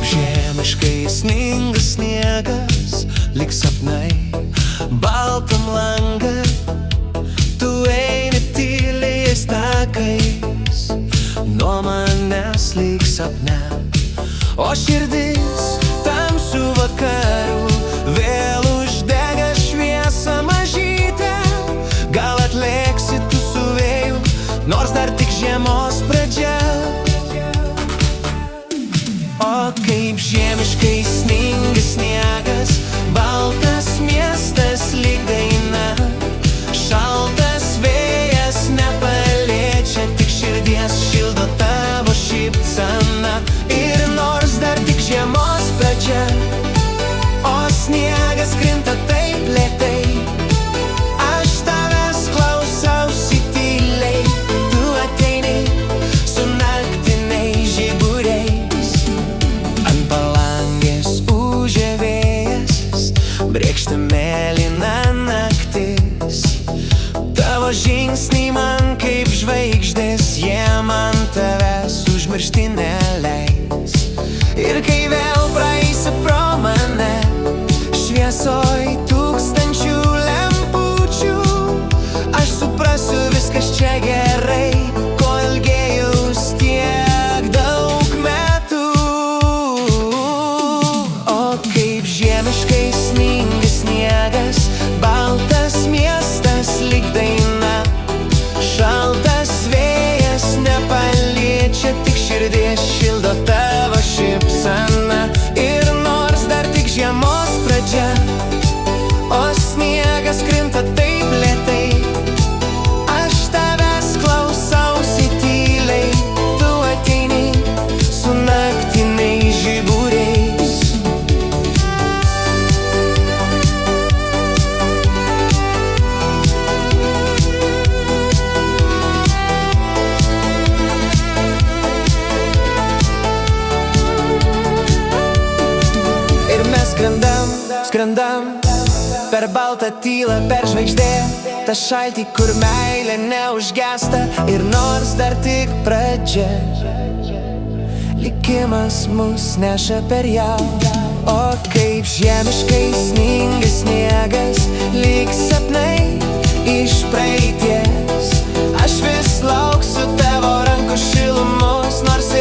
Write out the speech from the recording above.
kaip žiemiškai sninga sniegas, lyg sapnai baltam langą. Tu eini tyliais takais nuo manęs lyg sapne, o širdis tamsių vakarų vėl uždega šviesą mažytę. Gal atlėksi tu su vėju, nors dar tik žiemos pradžia. O kaip žiemiškai sninga sniegas, baltas miestas lyg daina. Šaltas vėjas nepaliečia, tik širdies šildo tavo šypsena. Ir nors dar tik žiemos pradžia, o sniegas krinta taip lėtai, aš tavęs klausausi tyliai. Tu ateini su naktiniais žiburiais, ant palangės ūžia vėjas, brėkšta mėlyna naktis. Tavo žingsniai man kaip žvaigždės, jie man tavęs užmiršti neleis. Ir kai vėl praeisi pro mane, šviesoj tūkstančių lempučių, aš suprasiu, viskas čia gerai, ko ilgėjaus tiek daug metų. O kaip žiemiškai sninga sniegas, baltas miestas lyg daina. Šaltas vėjas nepaliečia, tik širdies šildo tavo šypsena. Ir nors dar tik žiemos pradžia, o sniegas krinta taip lėtai, aš tavęs klausausi tyliai. Tu ateini su naktiniais žiburiais. Ir mes skrendam per baltą tylą, per žvaigždėtą šaltį, kur meilė neužgęsta. Ir nors dar tik pradžia, likimas mus neša per ją. O kaip žiemiškai sninga sniegas, lyg sapnai iš praeities. Aš vis lauksiu tavo rankų šilumos, nors